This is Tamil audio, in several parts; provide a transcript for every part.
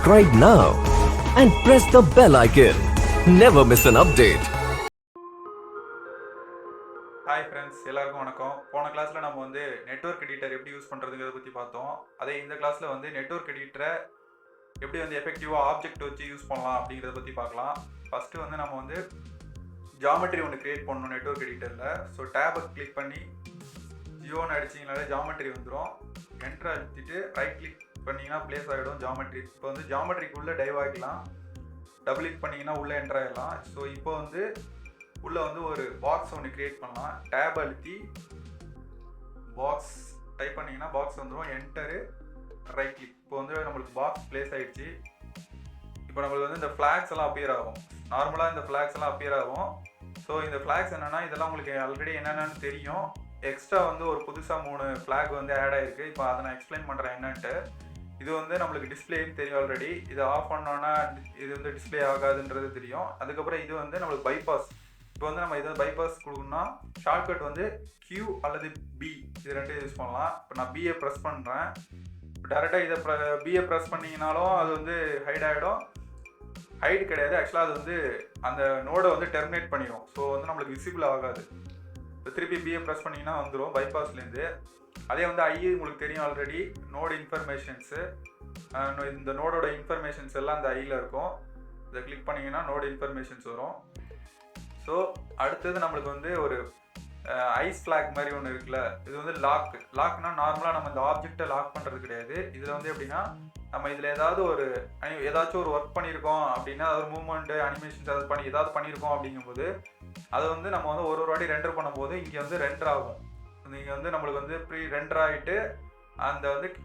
Subscribe now and press the bell icon. Never miss an update. Hi friends, எல்லாருக்கும் வணக்கம். போன கிளாஸில் நம்ம வந்து நெட்வொர்க் எடிட்டர் எப்படி யூஸ் பண்ணுறதுங்கிறத பற்றி பார்த்தோம். அதே இந்த கிளாஸில் வந்து நெட்வொர்க் எடிட்டரை எப்படி வந்து எஃபெக்டிவாக ஆப்ஜெக்ட் வச்சு யூஸ் பண்ணலாம் அப்படிங்கிறத பற்றி பார்க்கலாம். ஃபஸ்ட்டு வந்து நம்ம வந்து ஜாமெட்ரி ஒன்று க்ரியேட் பண்ணணும் நெட்வொர்க் எடிட்டரில். ஸோ டேபை கிளிக் பண்ணி ஜியோன்னு அடிச்சிங்கனாலே ஜாமெட்ரி வந்துடும். என்ட்ரு அழுத்திட்டு ரைட் கிளிக் பண்ணிங்கன்னா ப்ளேஸ் ஆகிடும் ஜாமெட்ரி. இப்போ வந்து ஜாமெட்ரிக்குள்ளே டைவ் ஆகிக்கலாம். டபுள் கிளிக் பண்ணிங்கன்னா உள்ளே என்ட்ரு ஆகிடலாம். ஸோ இப்போ வந்து உள்ளே வந்து ஒரு பாக்ஸ் ஒன்று க்ரியேட் பண்ணலாம். டேப் அழுத்தி பாக்ஸ் டைப் பண்ணிங்கன்னா பாக்ஸ் வந்துடும். Enter right click. இப்போ வந்து நம்மளுக்கு பாக்ஸ் ப்ளேஸ் ஆகிடுச்சு. இப்போ நம்மளுக்கு வந்து இந்த ஃப்ளாக்ஸ் எல்லாம் அப்பியர் ஆகும். நார்மலாக இந்த ஃப்ளாக்ஸ் எல்லாம் அப்பியர் ஆகும். ஸோ இந்த ஃப்ளாக்ஸ் என்னென்னா இதெல்லாம் உங்களுக்கு ஆல்ரெடி என்னென்னு தெரியும். எக்ஸ்ட்ரா வந்து ஒரு புதுசாக 3 ஃப்ளாக் வந்து ஆட் ஆகிருக்கு. இப்போ அதை நான் எக்ஸ்பிளைன் பண்ணுறேன் என்னன்ட்டு. இது வந்து நம்மளுக்கு டிஸ்பிளேன்னு தெரியும் ஆல்ரெடி. இதை ஆஃப் பண்ணோன்னா இது வந்து டிஸ்பிளே ஆகாதுன்றது தெரியும். அதுக்கப்புறம் இது வந்து நம்மளுக்கு பைபாஸ். இப்போ வந்து நம்ம இதை பைபாஸ் கொடுக்கணும்னா ஷார்ட்கட் வந்து Q அல்லது B இது ரெண்டும் யூஸ் பண்ணலாம். இப்போ நான் பிஏ ப்ரெஸ் பண்ணுறேன். இப்போ டேரெக்டாக இதை பிஏ ப்ரெஸ் பண்ணிங்கனாலும் அது வந்து ஹைட் ஆகிடும். ஹைடு கிடையாது, ஆக்சுவலாக அது வந்து அந்த நோடை வந்து டெர்மினேட் பண்ணிடும். ஸோ வந்து நம்மளுக்கு விசிபிள் ஆகாது. இப்போ திருப்பி பிஏ ப்ரெஸ் பண்ணிங்கன்னா வந்துடும் பைபாஸ்லேருந்து. அதே வந்து உங்களுக்கு தெரியும் ஆல்ரெடி நோடு இன்ஃபர்மேஷன்ஸு. இந்த நோடோட இன்ஃபர்மேஷன்ஸ் எல்லாம் அந்த ஐயில் இருக்கும். இதை கிளிக் பண்ணிங்கன்னா நோடு இன்ஃபர்மேஷன்ஸ் வரும். ஸோ அடுத்தது நம்மளுக்கு வந்து ஒரு ஐஸ் ஃப்ளாக் மாதிரி ஒன்று இருக்குல்ல, இது வந்து லாக்னா நார்மலாக நம்ம இந்த ஆப்ஜெக்டை லாக் பண்ணுறது கிடையாது. இதில் வந்து எப்படின்னா நம்ம இதில் ஏதாச்சும் ஒரு ஒர்க் பண்ணியிருக்கோம் அப்படின்னா ஒரு மூவ்மெண்ட்டு அனிமேஷன்ஸ் ஏதாவது பண்ணியிருக்கோம் அப்படிங்கும்போது அதை வந்து நம்ம வந்து ஒரு வாட்டி ரெண்டர் பண்ணும்போது இங்கே வந்து ரெண்டர் ஆகும். நீங்கள் வந்து நம்மளுக்கு வந்து ப்ரீ ரெண்டர் ஆகிட்டு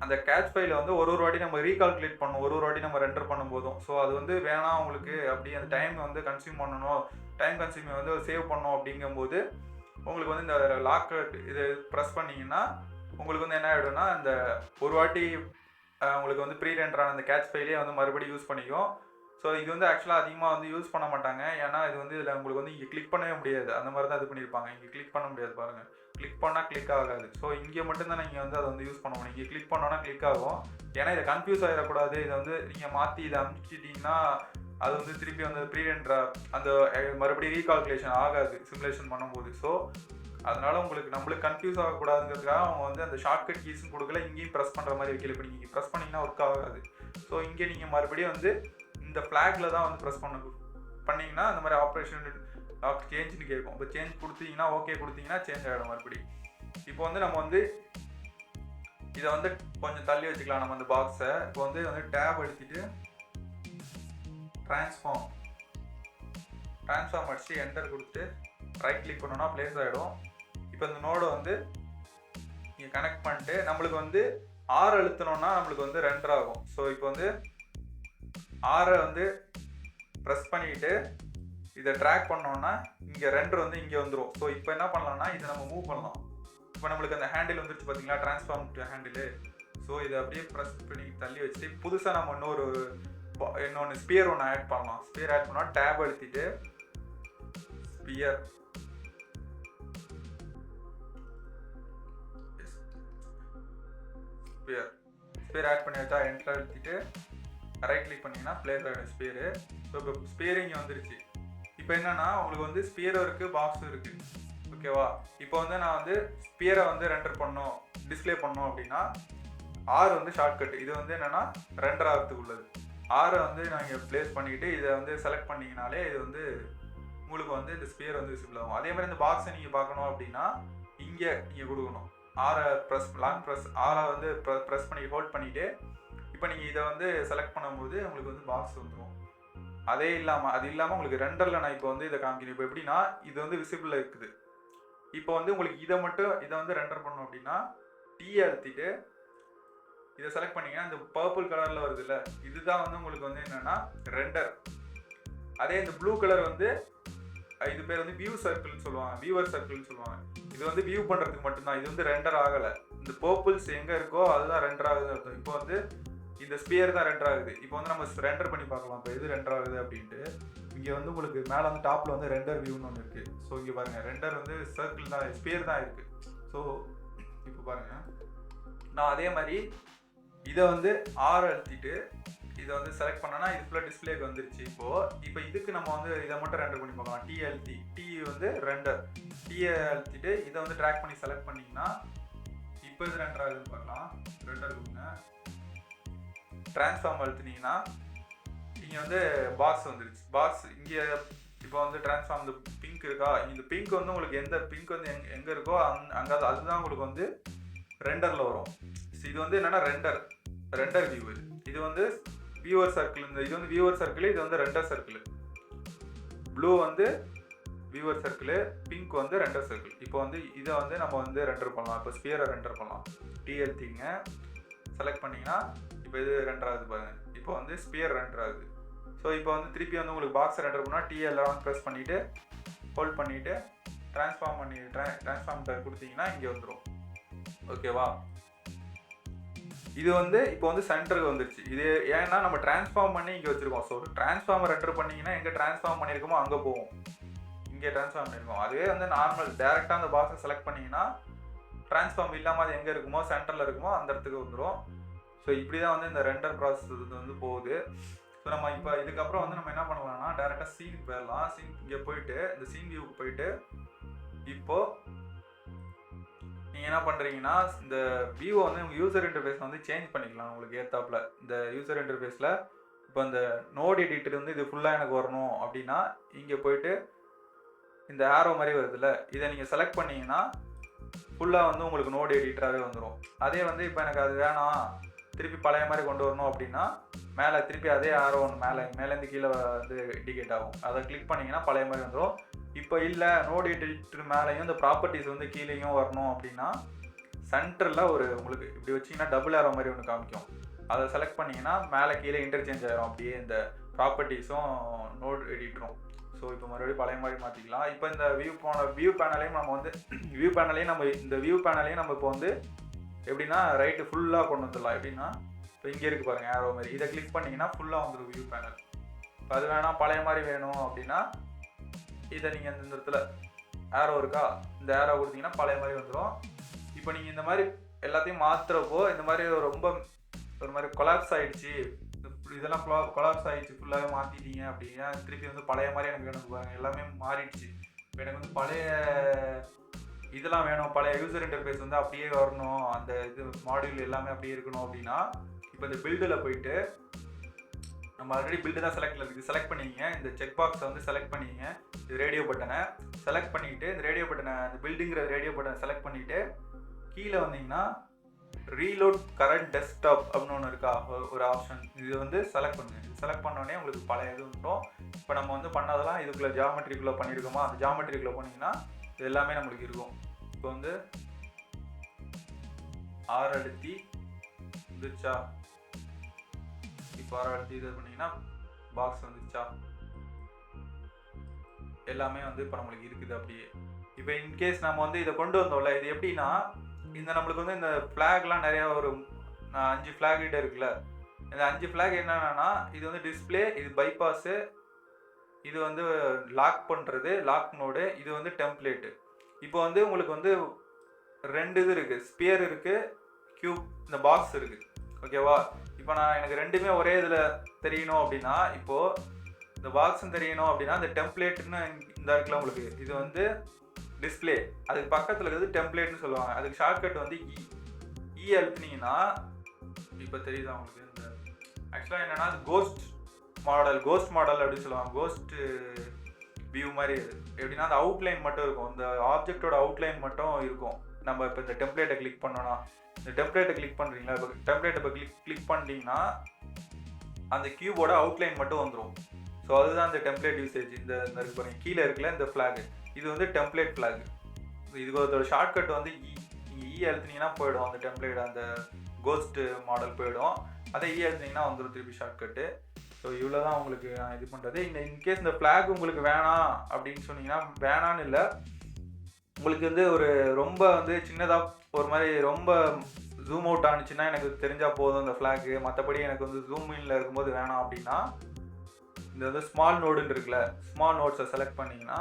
அந்த கேட்ச் ஃபைலை வந்து ஒரு வாட்டி நம்ம ரீகால்குலேட் பண்ணணும் ஒரு வாட்டி நம்ம ரெண்டர் பண்ணும்போதும். ஸோ அது வந்து வேணாம் உங்களுக்கு அப்படி அந்த டைம் வந்து கன்சியூம் பண்ணணும், டைம் கன்சியூமை வந்து சேவ் பண்ணணும் அப்படிங்கும்போது உங்களுக்கு வந்து இந்த லாக் இது ப்ரெஸ் பண்ணிங்கன்னா உங்களுக்கு வந்து என்ன ஆகிடும்னா இந்த ஒரு வாட்டி உங்களுக்கு வந்து ப்ரீ ரெண்டரான அந்த கேட்ச் ஃபைலே வந்து மறுபடியும் யூஸ் பண்ணிக்கும். ஸோ இது வந்து ஆக்சுவலாக அதிகமாக வந்து யூஸ் பண்ண மாட்டாங்க. ஏன்னா இது வந்து இதில் உங்களுக்கு வந்து இங்கே கிளிக் பண்ணவே முடியாது. அந்த மாதிரி தான் இது பண்ணியிருப்பாங்க. இங்கே கிளிக் பண்ண முடியாது பாருங்கள். கிளிக் பண்ணால் கிளிக் ஆகாது. ஸோ இங்கே மட்டும்தான் நீங்கள் வந்து அதை வந்து யூஸ் பண்ண முடியும். இங்கே கிளிக் பண்ணோன்னா கிளிக் ஆகும். ஏன்னா இதை கன்ஃபியூஸ் ஆகிடக்கூடாது. இதை வந்து நீங்கள் மாற்றி இதை அனுப்பிச்சிட்டிங்கன்னா அது வந்து திருப்பி வந்து ப்ரீ ரெண்டரா அந்த மறுபடியும் ரீகால்குலேஷன் ஆகாது சிமுலேஷன் பண்ணும்போது. ஸோ அதனால நம்மளுக்கு கன்ஃபியூஸ் ஆகக்கூடாதுங்கிறதுக்காக அவங்க வந்து அந்த ஷார்ட்கட் கீஸும் கொடுக்கல, இங்கேயும் ப்ரெஸ் பண்ணுற மாதிரி வைக்கல. இப்போ நீங்கள் ப்ரெஸ் பண்ணிங்கன்னா ஒர்க் ஆகாது. ஸோ இங்கே நீங்கள் மறுபடியும் வந்து இந்த ஃப்ளாகில் தான் வந்து ப்ரெஸ் பண்ணிங்கன்னா அந்த மாதிரி ஆப்ரேஷன் லாக் சேஞ்சுன்னு கேட்கும். இப்போ சேஞ்ச் கொடுத்தீங்கன்னா ஓகே கொடுத்தீங்கன்னா சேஞ்ச் ஆகிடும் மறுபடியும். இப்போ வந்து நம்ம வந்து இதை வந்து கொஞ்சம் தள்ளி வச்சுக்கலாம் நம்ம அந்த பாக்ஸை. இப்போ வந்து டேப் எடுத்துட்டு ட்ரான்ஸ்ஃபார்ம் அடிச்சு என்டர் கொடுத்து ரைட் கிளிக் பண்ணோன்னா ப்ளேஸ் ஆகிடும். இப்போ இந்த நோடை வந்து இங்கே கனெக்ட் பண்ணிட்டு நம்மளுக்கு வந்து 6 அழுத்தணும்னா நம்மளுக்கு வந்து ரெண்டர் ஆகும். ஸோ இப்போ வந்து 6 வந்து ப்ரெஸ் பண்ணிவிட்டு இதை ட்ராக் பண்ணோன்னா இங்கே ரெண்டர் வந்து இங்கே வந்துடும். ஸோ இப்போ என்ன பண்ணலாம்னா இதை நம்ம மூவ் பண்ணலாம். இப்போ நம்மளுக்கு அந்த ஹேண்டில் வந்துருச்சு பார்த்தீங்களா, ட்ரான்ஸ்ஃபார்ம் ஹேண்டிலு. ஸோ இதை அப்படியே ப்ரெஸ் பண்ணி தள்ளி வச்சுட்டு புதுசாக நம்ம இன்னொன்று ஸ்பியர் ஒன்று ஆட் பண்ணலாம். ஸ்பியர் ஆட் பண்ணால் டேப் அழுத்திட்டு ஸ்பியர் ஆட் பண்ணி வச்சா என்டர் அழுத்திட்டு ரைட் கிளிக் பண்ணிங்கன்னா ப்ளேஸ் ஆகிடும் ஸ்பியரு. ஸோ இப்போ ஸ்பியர் இங்கே வந்துருச்சு. இப்போ என்னென்னா உங்களுக்கு வந்து ஸ்பியரும் இருக்குது பாக்ஸும் இருக்குது. ஓகேவா? இப்போ வந்து நான் வந்து ஸ்பியரை வந்து ரெண்டர் பண்ணோம் டிஸ்பிளே பண்ணோம் அப்படின்னா 6 வந்து ஷார்ட்கட். இது வந்து என்னென்னா ரெண்டர் ஆகிறதுக்கு உள்ளது. 6 வந்து நாங்கள் ப்ளேஸ் பண்ணிக்கிட்டு இதை வந்து செலக்ட் பண்ணிங்கனாலே இது வந்து உங்களுக்கு வந்து இந்த ஸ்பியர் வந்து விசிபிள் ஆகும். அதே மாதிரி இந்த பாக்ஸை நீங்கள் பார்க்கணும் அப்படின்னா இங்கே நீங்கள் கொடுக்கணும். 6 வந்து ப்ரெஸ் பண்ணி ஹோல்ட் பண்ணிவிட்டு இப்போ நீங்கள் இதை வந்து செலக்ட் பண்ணும்போது உங்களுக்கு வந்து பாக்ஸ் வந்துடும். அது இல்லாமல் உங்களுக்கு ரெண்டரில் நான் இப்போ வந்து இதை காமிக்கிறேன். இப்போ எப்படின்னா இது வந்து விசிபிளில் இருக்குது. இப்போ வந்து உங்களுக்கு இதை வந்து ரெண்டர் பண்ணோம் அப்படின்னா டீ அழுத்திட்டு இதை செலக்ட் பண்ணிங்கன்னா இந்த பர்பிள் கலரில் வருது இல்லை, இதுதான் வந்து உங்களுக்கு வந்து என்னென்னா ரெண்டர். அதே இந்த ப்ளூ கலர் வந்து இது பேர் வந்து வியூவர் சர்க்கிள்னு சொல்லுவாங்க. இது வந்து வியூ பண்ணுறதுக்கு மட்டும்தான். இது வந்து ரெண்டர் ஆகலை. இந்த பர்பிள்ஸ் எங்கே இருக்கோ அதுதான் ரெண்டர் ஆகுதுன்னு அர்த்தம். இப்போ வந்து இந்த ஸ்பியர் தான் ரெண்டர் ஆகுது. இப்போ வந்து நம்ம ரெண்டர் பண்ணி பார்க்கலாம் இப்போ எது ரெண்டர் ஆகுது அப்படின்ட்டு. இங்கே வந்து உங்களுக்கு மேலே வந்து டாப்பில் வந்து ரெண்டர் வியூன்னு ஒன்று இருக்குது. ஸோ இங்கே பாருங்கள் ரெண்டர் வந்து சர்க்கிள் தான் ஸ்பியர் தான் இருக்குது. ஸோ இப்போ பாருங்கள் நான் அதே மாதிரி இதை வந்து ஆர் அழுத்திட்டு இதை வந்து செலக்ட் பண்ணனா இது ஃபுல்லாக டிஸ்பிளேக்கு வந்துருச்சு. இப்போ இதுக்கு நம்ம வந்து இதை மட்டும் ரெண்டர் பண்ணி பார்க்கலாம். டி அழுத்தி டி வந்து ரெண்டர் டீயை அழுத்திட்டு இதை வந்து ட்ராக் பண்ணி செலக்ட் பண்ணிங்கன்னா இப்போ இது ரெண்டர் ஆகுதுன்னு பார்க்கலாம். ரெண்டர் கொடுங்க. ட்ரான்ஸ்ஃபார்ம் அழுத்தினீங்கன்னா இங்கே வந்து பாக்ஸ் வந்துருச்சு. பாக்ஸ் இங்கே இப்போ வந்து ட்ரான்ஸ்ஃபார்ம் இந்த பிங்க் இருக்கா, இந்த பிங்க் வந்து உங்களுக்கு எந்த பிங்க் வந்து எங்கே இருக்கோ அங்கே அதுதான் உங்களுக்கு வந்து ரெண்டரில் வரும். இது வந்து என்னென்னா ரெண்டர் வியூ. இது வந்து வியூவர் சர்க்கிள். இது வந்து வியூவர் சர்க்கிள், இது வந்து ரெண்டர் சர்க்கிள். ப்ளூ வந்து வியூவர் சர்க்கிள், பிங்க் வந்து ரெண்டர் சர்க்கிள். இப்போ வந்து இதை வந்து நம்ம வந்து ரெண்டர் பண்ணலாம். இப்போ ஸ்பியரை ரெண்டர் பண்ணலாம். டிஎல்டிங்க செலக்ட் பண்ணிங்கன்னா இப்போ இது ரெண்டர் ஆகுது பாருங்கள். இப்போ வந்து ஸ்பியர் ரெண்டர் ஆகுது. ஸோ இப்போ வந்து திருப்பி வந்து உங்களுக்கு பாக்ஸை ரெண்டர் பண்ணால் டிஎல்லாம் ப்ரெஸ் பண்ணிவிட்டு ஹோல்ட் பண்ணிவிட்டு ட்ரான்ஸ்ஃபார்ம் கொடுத்தீங்கன்னா இங்கே வந்துடும். ஓகேவா? இது வந்து இப்போ வந்து சென்டருக்கு வந்துருச்சு. இது ஏன்னா நம்ம ட்ரான்ஸ்ஃபார்ம் பண்ணி இங்கே வச்சுருக்கோம். ஸோ ட்ரான்ஸ்ஃபார்மர் ரெண்டர் பண்ணிங்கன்னா எங்கே ட்ரான்ஸ்ஃபார்ம் பண்ணியிருக்கோமோ அங்கே போகும். இங்கே ட்ரான்ஸ்ஃபார்ம் பண்ணியிருக்கோம். அதுவே வந்து நார்மல் டேரெக்டாக அந்த பாக்ஸை செலக்ட் பண்ணிங்கன்னா ட்ரான்ஸ்ஃபார்ம் இல்லாமல் அது எங்கே இருக்குமோ சென்டரில் இருக்குமோ அந்த இடத்துக்கு வந்துடும். ஸோ இப்படி தான் வந்து இந்த ரெண்டர் ப்ராசஸ் வந்து போகுது. ஸோ நம்ம இப்போ இதுக்கப்புறம் வந்து நம்ம என்ன பண்ணலாம்னா டேரெக்டாக சீனுக்கு போயிடலாம். சீன் இங்கே போயிட்டு இந்த சீன் வியூக்கு போயிட்டு இப்போது நீங்கள் என்ன பண்ணுறீங்கன்னா இந்த வியூவை வந்து உங்கள் யூசர் இன்டர்ஃபேஸ் வந்து சேஞ்ச் பண்ணிக்கலாம் உங்களுக்கு ஏற்றாப்புல. இந்த யூசர் இன்டர்ஃபேஸில் இப்போ இந்த நோட் எடிட்டர் வந்து இது ஃபுல்லாக எனக்கு வரணும் அப்படின்னா இங்கே போயிட்டு இந்த ஆரோ மாதிரி வருதுல்ல, இதை நீங்கள் செலக்ட் பண்ணிங்கன்னா ஃபுல்லாக வந்து உங்களுக்கு நோட் எடிட்டராகவே வந்துடும். அதே வந்து இப்போ எனக்கு அது வேணாம், திருப்பி பழைய மாதிரி கொண்டு வரணும் அப்படின்னா மேலே திருப்பி அதே ஆரோ ஒன்று மேலேருந்து கீழே வந்து இண்டிகேட் ஆகும். அதை கிளிக் பண்ணிங்கன்னா பழைய மாதிரி வந்துடும். இப்போ இல்லை நோட் எடிட்டர் மேலேயும் இந்த ப்ராப்பர்ட்டிஸ் வந்து கீழேயும் வரணும் அப்படின்னா சென்டரில் ஒரு உங்களுக்கு இப்படி வச்சிங்கன்னா டபுள் ஆரோ மாதிரி ஒன்று காமிக்கும். அதை செலக்ட் பண்ணிங்கன்னா மேலே கீழே இன்டர்சேஞ்ச் ஆகிரும் அப்படியே இந்த ப்ராப்பர்ட்டிஸும் நோட் எடிட்டரும். ஸோ இப்போ மறுபடியும் பழைய மாதிரி மாற்றிக்கலாம். இப்போ இந்த வியூ பேனலையும் நம்ம இப்போ வந்து எப்படின்னா ரைட்டு ஃபுல்லாக கொண்டு வந்துடலாம். எப்படின்னா இப்போ இங்கே இருக்குது பாருங்கள் ஆரோ மாதிரி, இதை கிளிக் பண்ணிங்கன்னா ஃபுல்லாக வந்துடும் வியூ பேனல். இப்போ அது வேணாம் பழைய மாதிரி வேணும் அப்படின்னா இதை நீங்கள் இந்த இடத்துல ஆரோ இருக்கா, இந்த ஆரோ கொடுத்தீங்கன்னா பழைய மாதிரி வந்துடும். இப்போ நீங்கள் இந்த மாதிரி எல்லாத்தையும் மாற்றுறப்போ இந்த மாதிரி ரொம்ப ஒரு மாதிரி கொலாப்ஸ் ஆகிடுச்சு, இதெல்லாம் கொலாப்ஸ் ஆகிடுச்சு ஃபுல்லாகவே மாற்றிட்டீங்க அப்படின்னா திருப்பி வந்து பழைய மாதிரி எனக்கு வேணும் பாருங்கள், எல்லாமே மாறிடுச்சு. இப்போ எனக்கு வந்து பழைய இதெல்லாம் வேணும், பழைய யூசர் இன்டர்ஃபேஸ் வந்து அப்படியே வரணும், அந்த இது மாடியூல் எல்லாமே அப்படியே இருக்கணும் அப்படின்னா இப்போ இந்த பில்டில் போயிட்டு நம்ம ஆல்ரெடி பில்டு தான் செலக்ட் பண்ணிக்கிங்க. இந்த செக் பாக்ஸை வந்து செலக்ட் பண்ணிக்கிங்க. இது ரேடியோ பட்டனை செலக்ட் பண்ணிவிட்டு இந்த ரேடியோ பட்டனை இந்த பில்டுங்கிற ரேடியோ பட்டனை செலக்ட் பண்ணிவிட்டு கீழே வந்தீங்கன்னா ரீலோட் கரண்ட் டெஸ்க்டாப் அப்படின்னு ஒன்று இருக்கா ஒரு ஆப்ஷன், இது வந்து செலக்ட் பண்ணுங்க. இது செலக்ட் பண்ணோடனே உங்களுக்கு பழைய இது வந்துடும். இப்போ நம்ம வந்து பண்ணதெல்லாம் இதுக்குள்ளே ஜாமெட்ரிக்குள்ளே பண்ணியிருக்கோமா, அந்த ஜாமெட்ரிக்குள்ளே போனீங்கன்னா இது எல்லாமே நம்மளுக்கு இருக்கும். இப்போ வந்து ஆர் அழுத்தி வந்துருச்சா, இப்போ ஆர் அழுத்தி இது பண்ணிங்கன்னா பாக்ஸ் வந்துருச்சா, எல்லாமே வந்து இப்போ நம்மளுக்கு இருக்குது அப்படியே. இப்போ இன்கேஸ் நம்ம வந்து இதை கொண்டு வந்தோம்ல, இது எப்படின்னா இந்த நம்மளுக்கு வந்து இந்த ஃப்ளாக்லாம் நிறையா ஒரு 5 ஃப்ளாக் கிட்ட இருக்குல்ல, இந்த 5 ஃப்ளாக் என்னென்னா இது வந்து டிஸ்பிளே, இது பைபாஸு, இது வந்து லாக் பண்ணுறது லாக் மோடு, இது வந்து டெம்ப்ளேட்டு. இப்போ வந்து உங்களுக்கு வந்து 2 இது இருக்குது, ஸ்பியர் இருக்குது, கியூப் இந்த பாக்ஸ் இருக்குது. ஓகேவா? இப்போ எனக்கு ரெண்டுமே ஒரே இதில் தெரியணும் அப்படின்னா இப்போது இந்த பாக்ஸும் தெரியணும் அப்படின்னா இந்த டெம்ப்ளேட்டுன்னு இந்த இருக்குல்ல உங்களுக்கு, இது வந்து டிஸ்பிளே, அதுக்கு பக்கத்தில் இருக்கிறது டெம்ப்ளேட்னு சொல்லுவாங்க. அதுக்கு ஷார்ட்கட் வந்து இ அழுத்தினீங்கன்னா இப்போ தெரியுதா உங்களுக்கு. இந்த ஆக்சுவலாக என்னென்னா அது கோஸ்ட் மாடல் அப்படின்னு சொல்லுவாங்க. கோஸ்ட் வியூ மாதிரி இது எப்படின்னா அந்த அவுட்லைன் மட்டும் இருக்கும், இந்த ஆப்ஜெக்டோட அவுட்லைன் மட்டும் இருக்கும். நம்ம இப்போ இந்த டெம்ப்ளேட்டை கிளிக் பண்ணோன்னா இந்த டெம்ப்ளேட்டை கிளிக் பண்ணுறீங்களா, இப்போ டெம்ப்ளேட்டை இப்போ கிளிக் பண்ணிட்டீங்கன்னா அந்த கியூபோட அவுட்லைன் மட்டும் வந்துடும். ஸோ அதுதான் இந்த டெம்ப்ளேட் யூசேஜ். இந்த இருக்கு பாருங்க கீழே இருக்குல்ல இந்த ஃப்ளாக், இது வந்து டெம்ப்ளேட் ஃப்ளாக். இதுக்கு ஒரு ஷார்ட்கட் வந்து நீங்கள் இ அழுத்தினீங்கன்னா போயிடும், அந்த டெம்ப்ளேட் அந்த கோஸ்ட் மாடல் போயிடும். அதே இ அழுத்தினீங்கன்னா வந்துடும் திருப்பி ஷார்ட்கட்டு. ஸோ இவ்வளோ தான் உங்களுக்கு நான் இது பண்ணுறது. இன்கேஸ் இந்த ஃப்ளாக் உங்களுக்கு வேணாம் அப்படின்னு சொன்னீங்கன்னா வேணான்னு இல்லை, உங்களுக்கு வந்து ஒரு ரொம்ப வந்து சின்னதாக ஒரு மாதிரி ரொம்ப ஜூம் அவுட் ஆனிச்சுன்னா எனக்கு தெரிஞ்சால் போதும் இந்த ஃப்ளாக்கு, மற்றபடி எனக்கு வந்து ஜூம் இன்ல இருக்கும்போது வேணாம் அப்படின்னா இந்த வந்து ஸ்மால் நோடுன்னு இருக்குல்ல, ஸ்மால் நோட்ஸை செலக்ட் பண்ணிங்கன்னா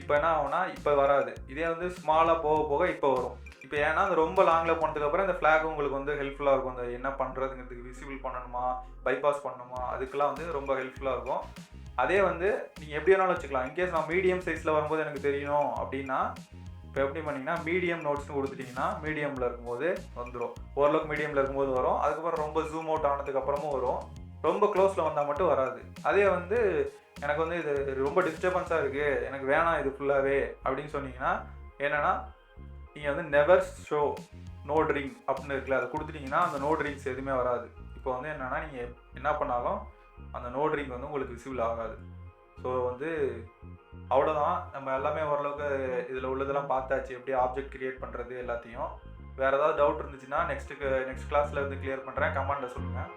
இப்போ என்ன ஆகும்னா இப்போ வராது. இதே வந்து ஸ்மாலாக போக போக இப்போ வரும். இப்போ இப்போ ஏன்னா அது ரொம்ப லாங்கில் போனதுக்கப்புறம் இந்த ஃப்ளாக் உங்களுக்கு வந்து ஹெல்ப்ஃபுல்லாக இருக்கும். அந்த என்ன பண்ணுறதுங்கிறதுக்கு விசிபிள் பண்ணணுமா, பைபாஸ் பண்ணணுமா, அதுக்கெல்லாம் வந்து ரொம்ப ஹெல்ப்ஃபுல்லாக இருக்கும். அதே வந்து நீங்கள் எப்படி வேணாலும் வச்சுக்கலாம். இன்கேஸ் நான் மீடியம் சைஸில் வரும்போது எனக்கு தெரியணும் அப்படின்னா, இப்போ எப்படி பண்ணிங்கன்னா மீடியம் நோட்ஸ்னு கொடுத்துட்டிங்கன்னா மீடியமில் இருக்கும்போது வந்துடும். ஓரளவுக்கு மீடியமில் இருக்கும்போது வரும். அதுக்கப்புறம் ரொம்ப ஜூம் அவுட் ஆனதுக்கப்புறமும் வரும். ரொம்ப க்ளோஸில் வந்தால் மட்டும் வராது. அதே வந்து எனக்கு வந்து இது ரொம்ப டிஸ்டர்பன்ஸாக இருக்குது, எனக்கு வேணாம் இது ஃபுல்லாகவே அப்படின்னு சொன்னீங்கன்னா என்னென்னா, நீங்கள் வந்து நெவர் ஷோ நோட் ரிங் அப்படின்னு இருக்குல்ல, அதை கொடுத்துட்டிங்கன்னா அந்த நோட் ரிங்ஸ் எதுவுமே வராது. இப்போ வந்து என்னென்னா நீங்கள் என்ன பண்ணாலும் அந்த நோட் ரிங் வந்து உங்களுக்கு விசிபிள் ஆகாது. ஸோ வந்து அவ்வளோதான். நம்ம எல்லாமே ஓரளவுக்கு இதில் உள்ளதெல்லாம் பார்த்தாச்சு, எப்படி ஆப்ஜெக்ட் கிரியேட் பண்ணுறது எல்லாத்தையும். வேறு ஏதாவது டவுட் இருந்துச்சுன்னா நெக்ஸ்ட் கிளாஸில் வந்து கிளியர் பண்ணுறேன். கமெண்ட்டில் சொல்லுங்கள்.